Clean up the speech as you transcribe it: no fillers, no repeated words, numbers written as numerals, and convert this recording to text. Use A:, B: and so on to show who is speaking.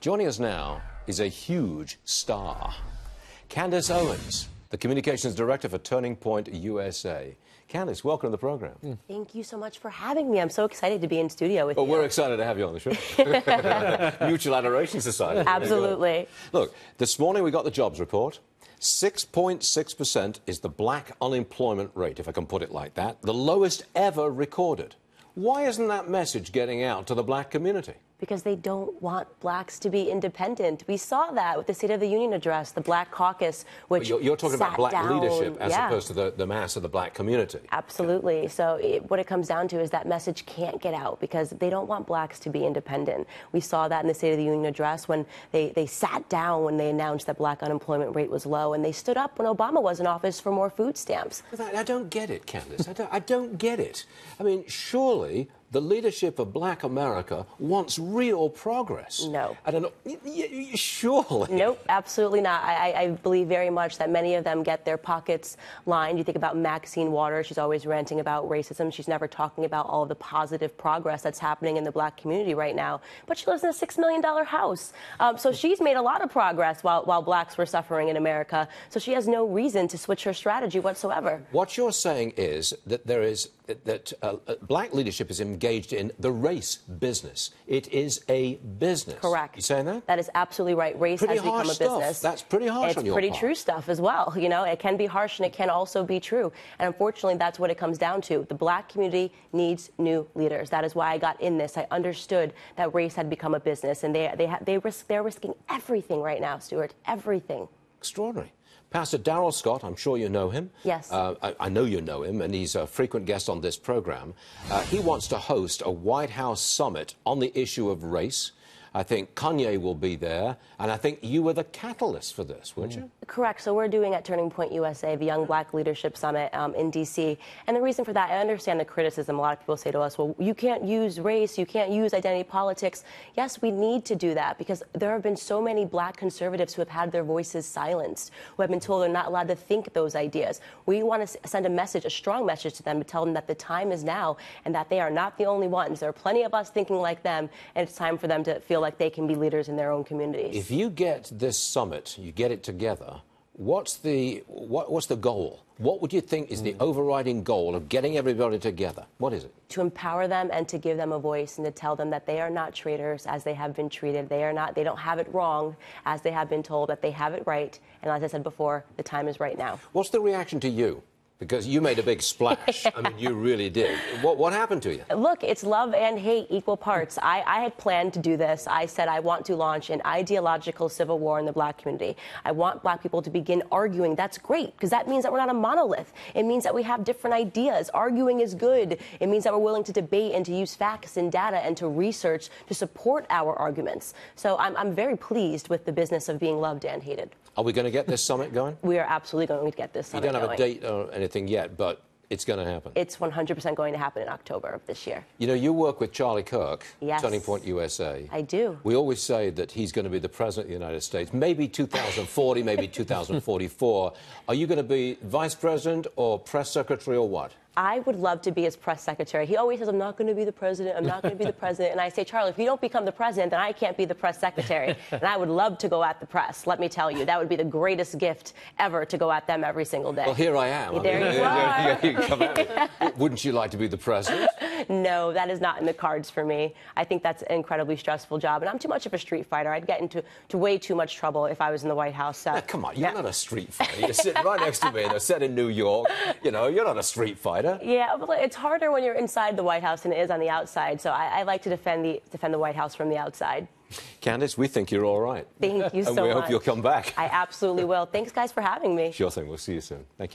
A: Joining us now is a huge star, Candace Owens, the Communications Director for Turning Point USA. Candace, welcome to the program.
B: Thank you so much for having me. I'm so excited to be in studio with you.
A: Well, we're excited to have you on the show. Mutual Adoration Society.
B: Absolutely.
A: Look, this morning we got the jobs report. 6.6% is the black unemployment rate, if I can put it like that, the lowest ever recorded. Why isn't that message getting out to the black community?
B: Because they don't want blacks to be independent. We saw that with the State of the Union address, the Black Caucus, which
A: You're talking about black leadership as
B: yeah.
A: opposed to the mass of the black community.
B: Absolutely. So what it comes down to is that message can't get out because they don't want blacks to be independent. We saw that in the State of the Union address when they sat down when they announced that black unemployment rate was low, and they stood up when Obama was in office for more food stamps.
A: I don't get it, Candace. I don't get it. I mean, surely the leadership of black America wants real progress.
B: No.
A: I don't know. Surely.
B: Nope, absolutely not. I believe very much that many of them get their pockets lined. You think about Maxine Waters. She's always ranting about racism. She's never talking about all of the positive progress that's happening in the black community right now. But she lives in a $6 million house. So she's made a lot of progress while blacks were suffering in America. So she has no reason to switch her strategy whatsoever.
A: What you're saying is that black leadership is engaged in the race business. It is a business.
B: Correct.
A: You saying that?
B: That is absolutely right. Race
A: pretty
B: has become a business.
A: That's pretty harsh on your part.
B: It's pretty true stuff as well. You know, it can be harsh and it can also be true. And unfortunately, that's what it comes down to. The black community needs new leaders. That is why I got in this. I understood that race had become a business, and they're risking everything right now, Stuart. Everything.
A: Extraordinary. Pastor Darrell Scott, I'm sure you know him.
B: Yes.
A: I know you know him, and he's a frequent guest on this program. He wants to host a White House summit on the issue of race. I think Kanye will be there, and I think you were the catalyst for this, weren't you?
B: Correct. So we're doing at Turning Point USA, the Young Black Leadership Summit in D.C. And the reason for that, I understand the criticism. A lot of people say to us, well, you can't use race, you can't use identity politics. Yes, we need to do that because there have been so many black conservatives who have had their voices silenced, who have been told they're not allowed to think those ideas. We want to send a message, a strong message to them, to tell them that the time is now and that they are not the only ones. There are plenty of us thinking like them, and it's time for them to feel like they can be leaders in their own communities.
A: If you get this summit, you get it together, what's the goal? What would you think is the overriding goal of getting everybody together? What is it?
B: To empower them and to give them a voice and to tell them that they are not traitors as they have been treated. They don't have it wrong as they have been told, that they have it right. And as I said before, the time is right now.
A: What's the reaction to you? Because you made a big splash. I mean, you really did. What happened to you?
B: Look, it's love and hate equal parts. I had planned to do this. I said I want to launch an ideological civil war in the black community. I want black people to begin arguing. That's great, because that means that we're not a monolith. It means that we have different ideas. Arguing is good. It means that we're willing to debate and to use facts and data and to research to support our arguments. So I'm very pleased with the business of being loved and hated.
A: Are we going to get this summit going?
B: We are absolutely going to get this summit going.
A: You don't have a date or anything yet, but it's going to happen.
B: It's 100% going to happen in October of this year.
A: You know, you work with Charlie Kirk,
B: yes,
A: Turning Point USA.
B: I do.
A: We always say that he's going to be the president of the United States, maybe 2040, maybe 2044. Are you going to be vice president or press secretary or what?
B: I would love to be his press secretary. He always says, I'm not going to be the president, I'm not going to be the president. And I say, Charlie, if you don't become the president, then I can't be the press secretary. And I would love to go at the press, let me tell you. That would be the greatest gift ever, to go at them every single day.
A: Well, here I am.
B: There you are.
A: You come at me. Wouldn't you like to be the president?
B: No, that is not in the cards for me. I think that's an incredibly stressful job. And I'm too much of a street fighter. I'd get into way too much trouble if I was in the White House.
A: Now, come on, you're not a street fighter. You're sitting right next to me, and they're set in New York. You know, you're not a street fighter.
B: Yeah, but it's harder when you're inside the White House than it is on the outside. So I like to defend the White House from the outside.
A: Candace, we think you're all right.
B: Thank you so much.
A: And we hope you'll come back.
B: I absolutely will. Thanks, guys, for having me.
A: Sure thing. We'll see you soon. Thank you.